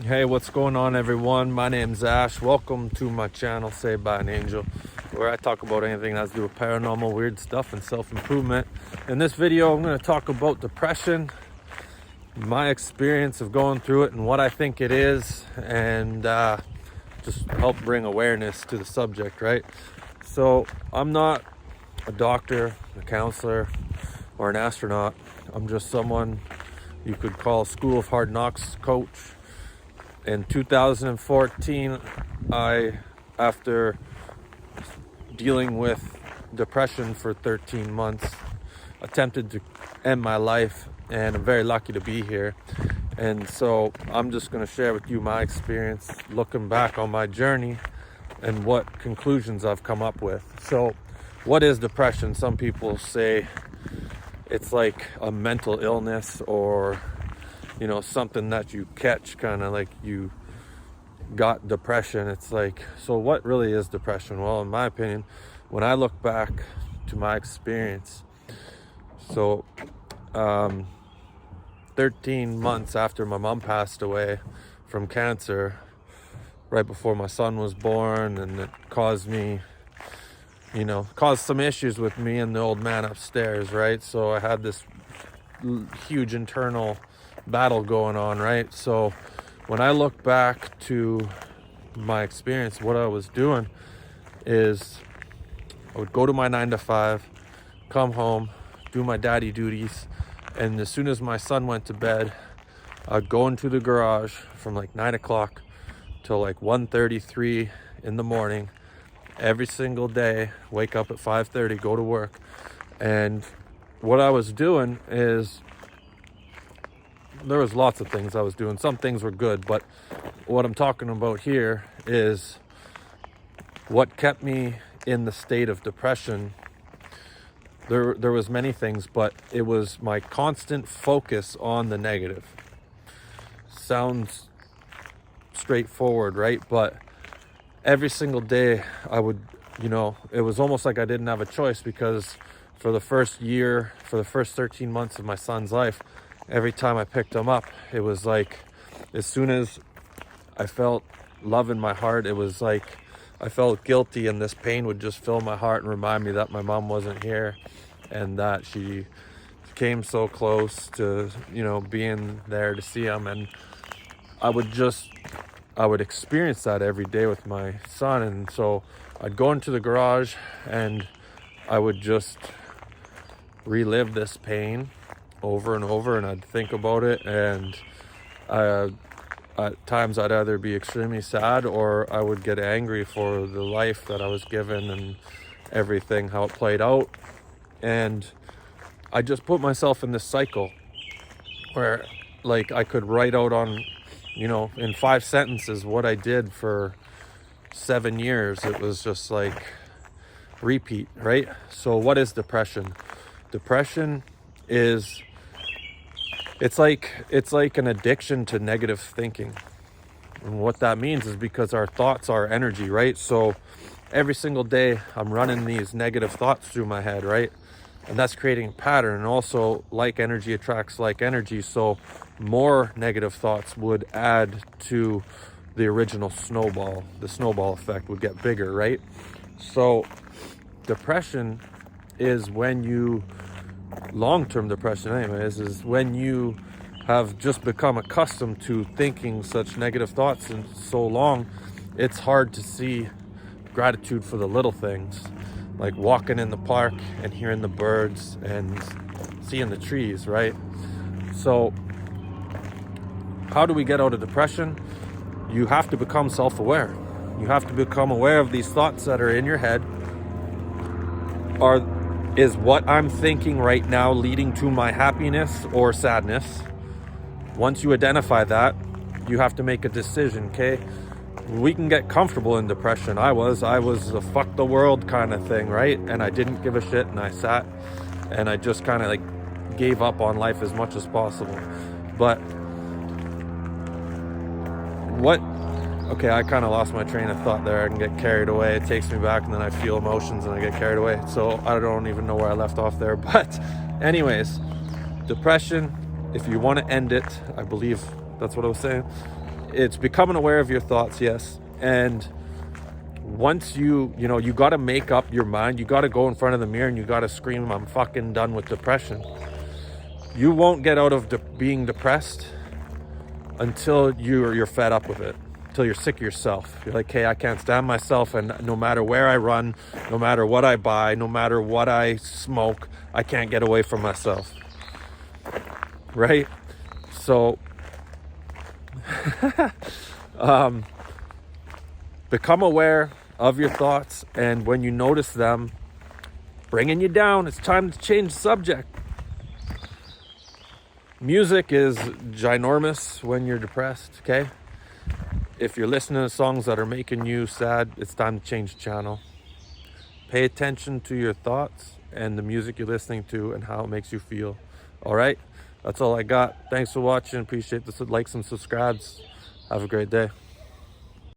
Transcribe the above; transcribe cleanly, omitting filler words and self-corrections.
Hey, what's going on, everyone? My name's Ash. Welcome to my channel, Saved by an Angel, where I talk about anything that has to do with paranormal, weird stuff, and self-improvement. In this video, I'm going to talk about depression, my experience of going through it, and what I think it is, and just help bring awareness to the subject, right? So, I'm not a doctor, a counselor, or an astronaut. I'm just someone you could call a School of Hard Knocks coach. In 2014, after dealing with depression for 13 months, attempted to end my life, and I'm very lucky to be here. And so I'm just going to share with you my experience looking back on my journey and what conclusions I've come up with. So what is depression? Some people say it's like a mental illness, or something that you catch, kind of like you got depression. It's like, so what really is depression? Well, in my opinion, when I look back to my experience, so 13 months after my mom passed away from cancer, right before my son was born, and it caused some issues with me and the old man upstairs, right? So I had this huge internal battle going on, right? So when I look back to my experience, what I was doing is I would go to my 9 to 5, come home, do my daddy duties, and as soon as my son went to bed, I'd go into the garage from like 9 o'clock till like 1:33 in the morning every single day, wake up at 5:30, go to work. And what I was doing is, there was lots of things I was doing. Some things were good, but what I'm talking about here is what kept me in the state of depression. There was many things, but it was my constant focus on the negative. Sounds straightforward, right? But every single day I would, it was almost like I didn't have a choice, because for the first 13 months of my son's life, every time I picked him up, it was like, as soon as I felt love in my heart, it was like I felt guilty, and this pain would just fill my heart and remind me that my mom wasn't here, and that she came so close to, being there to see him. And I would experience that every day with my son. And so I'd go into the garage and I would just relive this pain over and over, and I'd think about it, and at times I'd either be extremely sad, or I would get angry for the life that I was given and everything, how it played out. And I just put myself in this cycle where, like, I could write out on, in 5 sentences what I did for 7 years. It was just like repeat, right? So what is depression? Depression is, it's like an addiction to negative thinking. And what that means is, because our thoughts are energy, right? So every single day I'm running these negative thoughts through my head, right? And that's creating a pattern. And also, like energy attracts like energy. So more negative thoughts would add to the original snowball. The snowball effect would get bigger, right? So depression is when you, long-term depression anyways, is when you have just become accustomed to thinking such negative thoughts and so long, it's hard to see gratitude for the little things, like walking in the park and hearing the birds and seeing the trees, right? So how do we get out of depression? You have to become self-aware. You have to become aware of these thoughts that are in your head. Is what I'm thinking right now leading to my happiness or sadness? Once you identify that, you have to make a decision, okay? We can get comfortable in depression. I was a fuck the world kind of thing, right? And I didn't give a shit, and I sat and I just kind of like gave up on life as much as possible. But okay, I kind of lost my train of thought there. I can get carried away. It takes me back, and then I feel emotions and I get carried away. So I don't even know where I left off there. But anyways, depression, if you want to end it, I believe that's what I was saying. it's becoming aware of your thoughts, yes. And once you got to make up your mind, you got to go in front of the mirror and you got to scream, I'm fucking done with depression. You won't get out of being depressed until you're fed up with it, until you're sick of yourself. You're like, hey, I can't stand myself, and no matter where I run, no matter what I buy, no matter what I smoke, I can't get away from myself. Right? So become aware of your thoughts, and when you notice them bringing you down, it's time to change the subject. Music is ginormous when you're depressed, okay? If you're listening to songs that are making you sad, it's time to change the channel. Pay attention to your thoughts and the music you're listening to and how it makes you feel. All right? That's all I got. Thanks for watching. Appreciate the likes and subscribes. Have a great day.